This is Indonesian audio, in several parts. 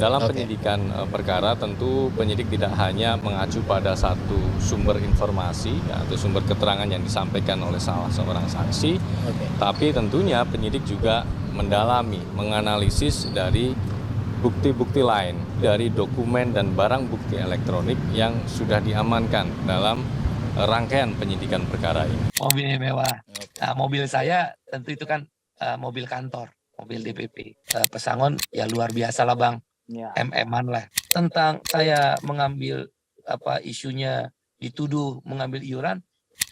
Dalam Oke. penyidikan perkara tentu penyidik tidak hanya mengacu pada satu sumber informasi atau sumber keterangan yang disampaikan oleh salah seorang saksi, Oke. tapi tentunya penyidik juga mendalami, menganalisis dari bukti-bukti lain, dari dokumen dan barang bukti elektronik yang sudah diamankan dalam rangkaian penyidikan perkara ini. Mobilnya mewah. Oke. Nah, mobil saya tentu itu kan mobil kantor, mobil DPP. Pesangon ya luar biasa lah Bang. Ya. MM-an lah. Tentang saya mengambil isunya dituduh mengambil iuran.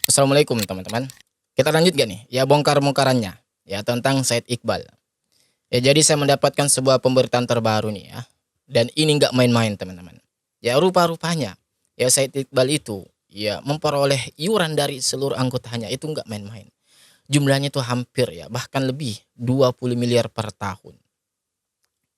Assalamualaikum teman-teman. Kita lanjut gak nih? Ya bongkar-bongkarannya ya tentang Said Iqbal. Ya jadi saya mendapatkan sebuah pemberitaan terbaru nih ya. Dan ini nggak main-main teman-teman. Ya rupa-rupanya ya Said Iqbal itu ya memperoleh iuran dari seluruh anggotanya itu nggak main-main. Jumlahnya itu hampir ya bahkan lebih 20 miliar per tahun.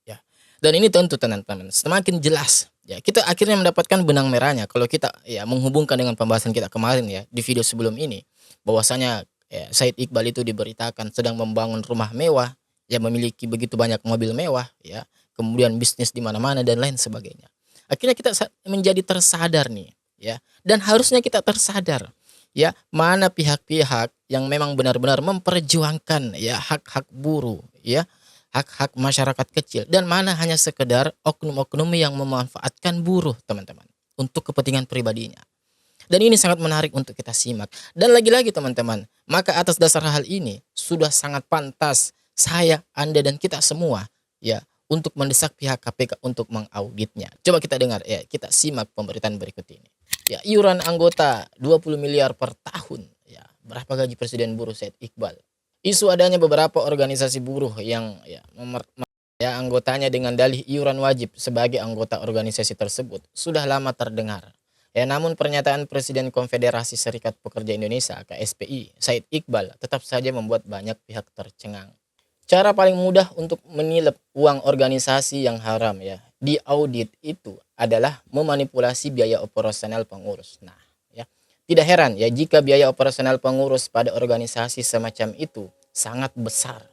Ya. Dan ini tentu teman-teman semakin jelas ya kita akhirnya mendapatkan benang merahnya kalau kita ya menghubungkan dengan pembahasan kita kemarin ya di video sebelum ini bahwasanya ya, Said Iqbal itu diberitakan sedang membangun rumah mewah ya memiliki begitu banyak mobil mewah ya kemudian bisnis di mana-mana dan lain sebagainya. Akhirnya kita menjadi tersadar nih ya dan harusnya kita tersadar ya mana pihak-pihak yang memang benar-benar memperjuangkan ya hak-hak buruh ya hak-hak masyarakat kecil dan mana hanya sekedar oknum-oknum yang memanfaatkan buruh teman-teman untuk kepentingan pribadinya. Dan ini sangat menarik untuk kita simak. Dan lagi-lagi teman-teman, maka atas dasar hal ini sudah sangat pantas saya, Anda dan kita semua ya untuk mendesak pihak KPK untuk mengauditnya. Coba kita dengar ya, kita simak pemberitaan berikut ini. Ya, iuran anggota 20 miliar per tahun. Ya, berapa gaji Presiden Buruh Said Iqbal? Isu adanya beberapa organisasi buruh yang ya anggotanya dengan dalih iuran wajib sebagai anggota organisasi tersebut sudah lama terdengar. Ya, namun pernyataan Presiden Konfederasi Serikat Pekerja Indonesia KSPI Said Iqbal tetap saja membuat banyak pihak tercengang. Cara paling mudah untuk menilep uang organisasi yang haram ya di audit itu adalah memanipulasi biaya operasional pengurus. Nah, ya tidak heran ya jika biaya operasional pengurus pada organisasi semacam itu sangat besar.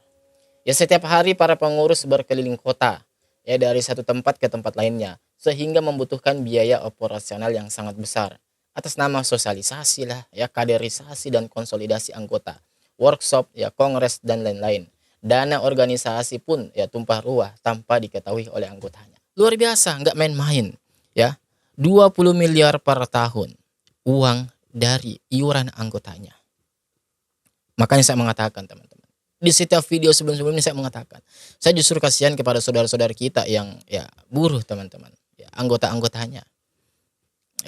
Ya setiap hari para pengurus berkeliling kota ya dari satu tempat ke tempat lainnya sehingga membutuhkan biaya operasional yang sangat besar atas nama sosialisasi lah ya kaderisasi dan konsolidasi anggota, workshop ya kongres dan lain-lain. Dana organisasi pun ya tumpah ruah tanpa diketahui oleh anggotanya. Luar biasa, nggak main-main ya. 20 miliar per tahun uang dari iuran anggotanya. Makanya saya mengatakan teman-teman, di setiap video sebelum-sebelum ini saya mengatakan, saya justru kasihan kepada saudara-saudara kita yang ya buruh teman-teman, ya, anggota-anggotanya.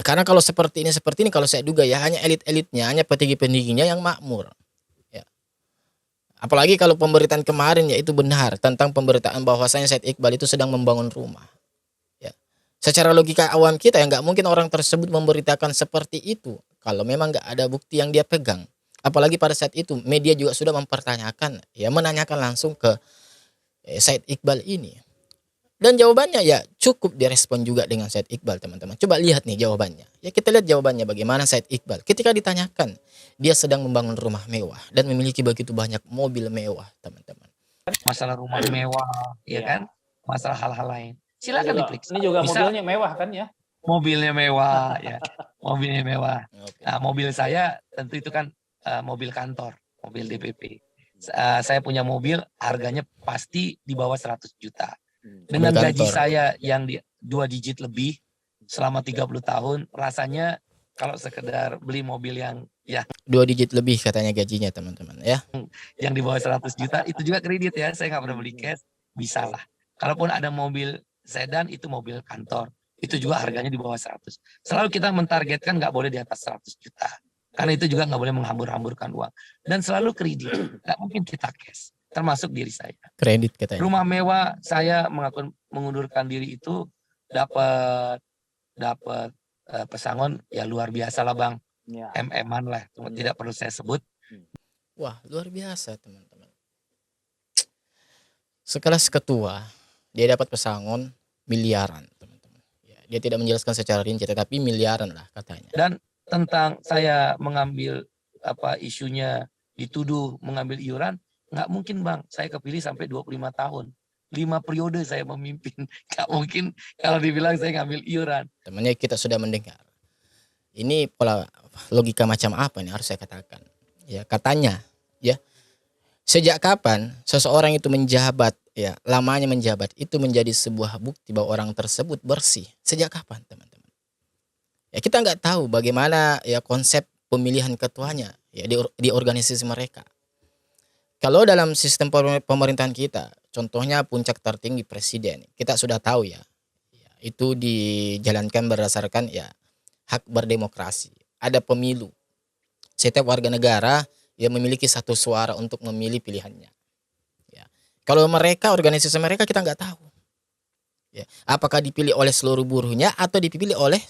Karena kalau seperti ini kalau saya duga ya hanya elit-elitnya, hanya petinggi-petingginya yang makmur. Ya. Apalagi kalau pemberitaan kemarin ya itu benar tentang pemberitaan bahwasanya Said Iqbal itu sedang membangun rumah. Ya. Secara logika awam kita ya nggak mungkin orang tersebut memberitakan seperti itu kalau memang nggak ada bukti yang dia pegang. Apalagi pada saat itu media juga sudah mempertanyakan ya menanyakan langsung ke Said Iqbal ini. Dan jawabannya ya cukup direspon juga dengan Said Iqbal teman-teman. Coba lihat nih jawabannya. Ya kita lihat jawabannya bagaimana Said Iqbal ketika ditanyakan dia sedang membangun rumah mewah dan memiliki begitu banyak mobil mewah teman-teman. Masalah rumah mewah, ya kan? Masalah hal-hal lain. Silakan diperiksa. Ini juga Bisa, mobilnya mewah kan ya? mobilnya mewah, ya. Mobilnya mewah. Oke. Nah, mobil saya tentu itu kan mobil kantor, mobil DPP. Saya punya mobil harganya pasti di bawah 100 juta. Dengan Mobil gaji kantor. saya yang di 2 digit lebih selama 30 tahun, rasanya kalau sekedar beli mobil yang 2 digit lebih katanya gajinya teman-teman ya. yang di bawah 100 juta itu juga kredit ya, saya nggak pernah beli cash, bisa lah. Kalaupun ada mobil sedan itu mobil kantor, itu juga harganya di bawah 100. Selalu kita mentargetkan nggak boleh di atas 100 juta. Karena itu juga nggak boleh menghambur-hamburkan uang. Dan selalu kredit, nggak mungkin kita cash, termasuk diri saya. Kredit katanya. Rumah mewah saya mengundurkan diri itu dapat pesangon ya luar biasa lah Bang. Ya. MM-an lah, tidak perlu saya sebut. Wah luar biasa teman-teman. Sekelas ketua dia dapat pesangon miliaran teman-teman. Ya, dia tidak menjelaskan secara rinci tetapi miliaran lah katanya. Dan tentang saya mengambil isunya dituduh mengambil iuran, nggak mungkin Bang, saya kepilih sampai 25 tahun. 5 periode saya memimpin. Gak mungkin kalau dibilang saya ngambil iuran. Temannya kita sudah mendengar. Ini pola logika macam apa nih harus saya katakan? Ya, katanya ya, sejak kapan seseorang itu menjabat, ya, lamanya menjabat itu menjadi sebuah bukti bahwa orang tersebut bersih. Sejak kapan, teman-teman? Ya, kita nggak tahu bagaimana ya konsep pemilihan ketuanya ya di organisasi mereka. Kalau dalam sistem pemerintahan kita, contohnya puncak tertinggi presiden, kita sudah tahu ya, itu dijalankan berdasarkan ya hak berdemokrasi. Ada pemilu. Setiap warga negara yang memiliki satu suara untuk memilih pilihannya. Ya. Kalau mereka, organisasi mereka kita nggak tahu. Ya. Apakah dipilih oleh seluruh buruhnya atau dipilih oleh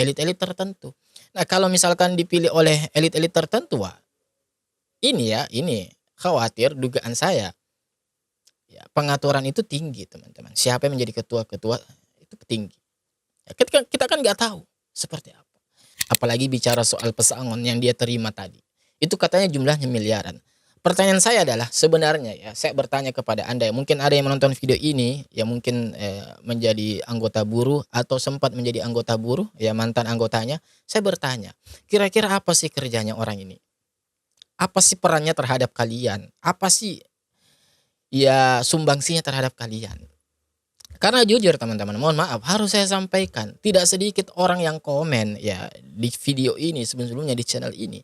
elit-elit tertentu. Nah, kalau misalkan dipilih oleh elit-elit tertentu, wah, ini khawatir dugaan saya. Ya, pengaturan itu tinggi, teman-teman. Siapa yang menjadi ketua-ketua itu tinggi. Ya, kita kan nggak tahu seperti apa. Apalagi bicara soal pesangon yang dia terima tadi. Itu katanya jumlahnya miliaran. Pertanyaan saya adalah sebenarnya ya, saya bertanya kepada Anda, ya, mungkin ada yang menonton video ini, ya mungkin menjadi anggota buruh atau sempat menjadi anggota buruh, ya mantan anggotanya. Saya bertanya, kira-kira apa sih kerjanya orang ini? Apa sih perannya terhadap kalian? Apa sih ya sumbangsinya terhadap kalian? Karena jujur teman-teman, mohon maaf harus saya sampaikan, tidak sedikit orang yang komen ya di video ini sebelumnya di channel ini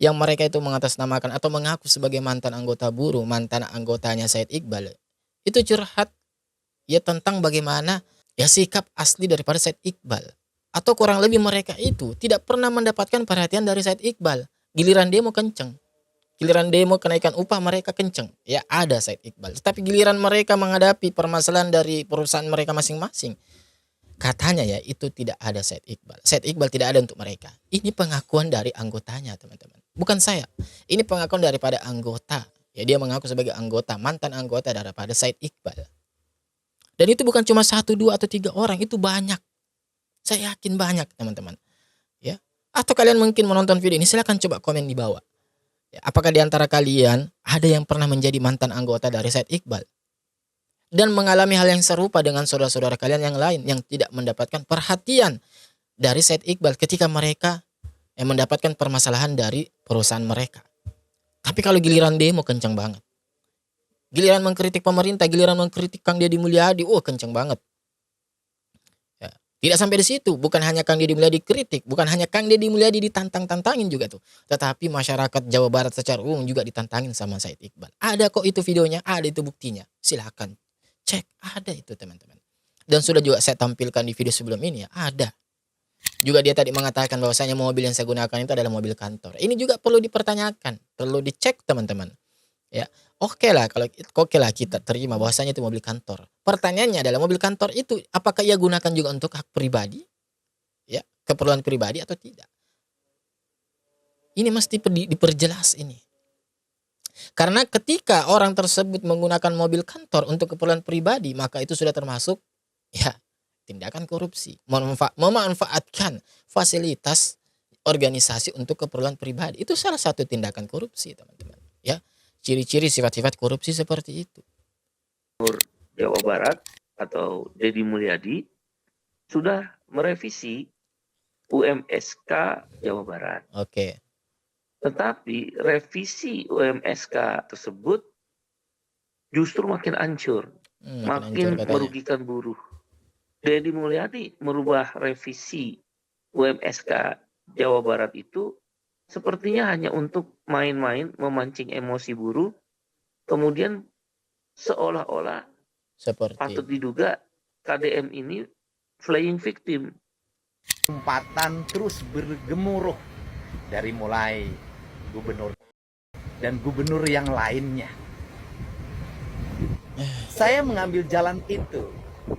yang mereka itu mengatasnamakan atau mengaku sebagai mantan anggota buruh, mantan anggotanya Said Iqbal. Itu curhat ya tentang bagaimana ya sikap asli daripada Said Iqbal. Atau kurang lebih mereka itu tidak pernah mendapatkan perhatian dari Said Iqbal. Giliran demo kenceng. Giliran demo kenaikan upah mereka kenceng. Ya ada Said Iqbal. Tapi giliran mereka menghadapi permasalahan dari perusahaan mereka masing-masing, katanya ya itu tidak ada Said Iqbal. Said Iqbal tidak ada untuk mereka. Ini pengakuan dari anggotanya teman-teman. Bukan saya. Ini pengakuan daripada anggota. Ya dia mengaku sebagai anggota, mantan anggota daripada Said Iqbal. Dan itu bukan cuma 1, 2, atau 3 orang. Itu banyak. Saya yakin banyak teman-teman. Ya. Atau kalian mungkin menonton video ini, silahkan coba komen di bawah. Ya, apakah di antara kalian ada yang pernah menjadi mantan anggota dari Said Iqbal dan mengalami hal yang serupa dengan saudara-saudara kalian yang lain yang tidak mendapatkan perhatian dari Said Iqbal ketika mereka yang mendapatkan permasalahan dari perusahaan mereka? Tapi kalau giliran demo kencang banget. Giliran mengkritik pemerintah, giliran mengkritik Kang Deddy Mulyadi, kencang banget. Tidak sampai di situ, bukan hanya Kang Deddy Mulyadi dikritik, bukan hanya Kang Deddy Mulyadi ditantang-tantangin juga tuh. Tetapi masyarakat Jawa Barat secara umum juga ditantangin sama Said Iqbal. Ada kok itu videonya, ada itu buktinya. Silahkan cek, ada itu teman-teman. Dan sudah juga saya tampilkan di video sebelum ini ya, ada. Juga dia tadi mengatakan bahwasanya mobil yang saya gunakan itu adalah mobil kantor. Ini juga perlu dipertanyakan, perlu dicek teman-teman. Ya, oke lah kita terima bahwasanya itu mobil kantor. Pertanyaannya adalah mobil kantor itu apakah ia gunakan juga untuk hak pribadi? Ya, keperluan pribadi atau tidak? Ini mesti diperjelas ini. Karena ketika orang tersebut menggunakan mobil kantor untuk keperluan pribadi, maka itu sudah termasuk ya tindakan korupsi. Memanfaatkan fasilitas organisasi untuk keperluan pribadi. Itu salah satu tindakan korupsi, teman-teman. Ya. Ciri-ciri sifat-sifat korupsi seperti itu. Jawa Barat atau Deddy Mulyadi sudah merevisi UMSK Jawa Barat. Oke. Tetapi revisi UMSK tersebut justru makin hancur, makin merugikan buruh. Deddy Mulyadi merubah revisi UMSK Jawa Barat itu sepertinya hanya untuk main-main, memancing emosi buruh, kemudian seolah-olah patut diduga KDM ini playing victim. Umpatan terus bergemuruh dari mulai gubernur dan gubernur yang lainnya. Saya mengambil jalan itu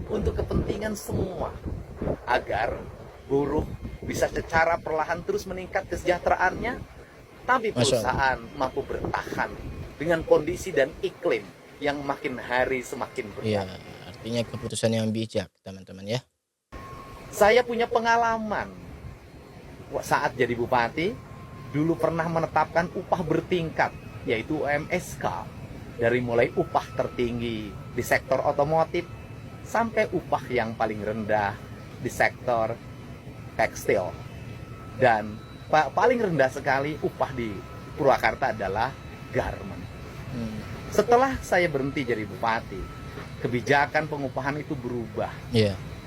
untuk kepentingan semua, agar buruh bisa secara perlahan terus meningkat kesejahteraannya, tapi perusahaan mampu bertahan dengan kondisi dan iklim yang makin hari semakin berat. Iya, artinya keputusan yang bijak, teman-teman ya. Saya punya pengalaman saat jadi bupati, dulu pernah menetapkan upah bertingkat, yaitu UMSK, dari mulai upah tertinggi di sektor otomotif sampai upah yang paling rendah di sektor tekstil. Dan paling rendah sekali upah di Purwakarta adalah garment. Setelah saya berhenti jadi bupati, kebijakan pengupahan itu berubah.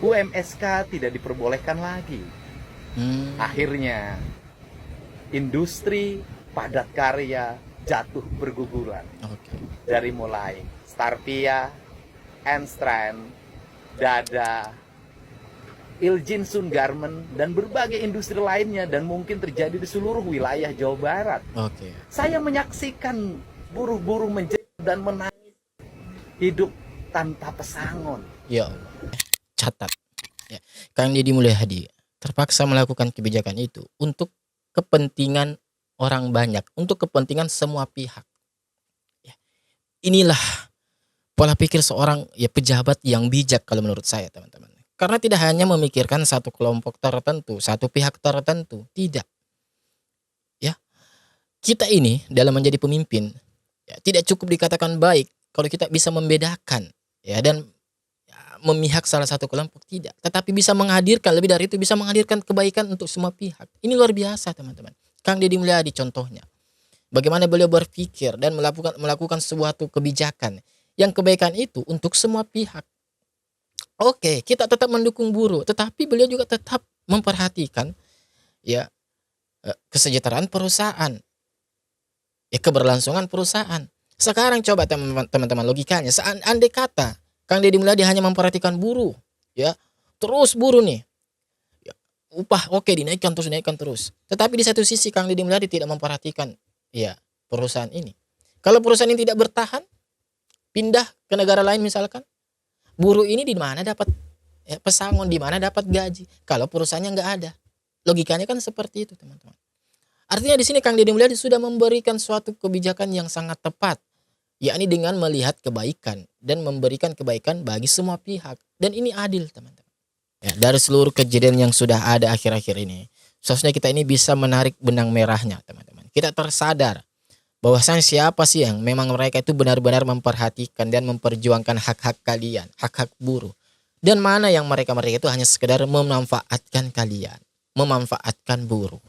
UMSK tidak diperbolehkan lagi. Akhirnya industri padat karya jatuh berguguran. Dari mulai Starpia, Enstrand, Dada, Iljinsun Garment, dan berbagai industri lainnya, dan mungkin terjadi di seluruh wilayah Jawa Barat. Saya menyaksikan buruh-buruh menjerit dan menangis, hidup tanpa pesangon. Ya Allah. Catat. Ya. Kang Deddy Mulyadi terpaksa melakukan kebijakan itu untuk kepentingan orang banyak, untuk kepentingan semua pihak. Ya. Inilah pola pikir seorang pejabat yang bijak kalau menurut saya, teman-teman. Karena tidak hanya memikirkan satu kelompok tertentu, satu pihak tertentu, tidak. Ya. Kita ini dalam menjadi pemimpin tidak cukup dikatakan baik kalau kita bisa membedakan dan memihak salah satu kelompok, tidak, tetapi bisa menghadirkan, lebih dari itu, bisa menghadirkan kebaikan untuk semua pihak. Ini luar biasa, teman-teman. Kang Deddy Mulyadi contohnya, bagaimana beliau berpikir dan melakukan suatu kebijakan yang kebaikan itu untuk semua pihak. Oke, kita tetap mendukung buruh, tetapi beliau juga tetap memperhatikan kesejahteraan perusahaan, keberlangsungan perusahaan. Sekarang coba teman-teman logikanya, andai kata Kang Deddy Mulyadi hanya memperhatikan buruh, terus buruh nih, upah dinaikkan terus. Tetapi di satu sisi Kang Deddy Mulyadi tidak memperhatikan perusahaan ini. Kalau perusahaan ini tidak bertahan, pindah ke negara lain misalkan, buruh ini di mana dapat pesangon, di mana dapat gaji? Kalau perusahaannya nggak ada, logikanya kan seperti itu, teman-teman. Artinya di sini Kang Deddy Mulyadi sudah memberikan suatu kebijakan yang sangat tepat, yakni dengan melihat kebaikan dan memberikan kebaikan bagi semua pihak, dan ini adil, teman-teman. Dari seluruh kejadian yang sudah ada akhir-akhir ini, seharusnya kita ini bisa menarik benang merahnya, teman-teman. Kita tersadar bahwasanya siapa sih yang memang mereka itu benar-benar memperhatikan dan memperjuangkan hak-hak kalian, hak-hak buruh, dan mana yang mereka itu hanya sekedar memanfaatkan kalian, memanfaatkan buruh.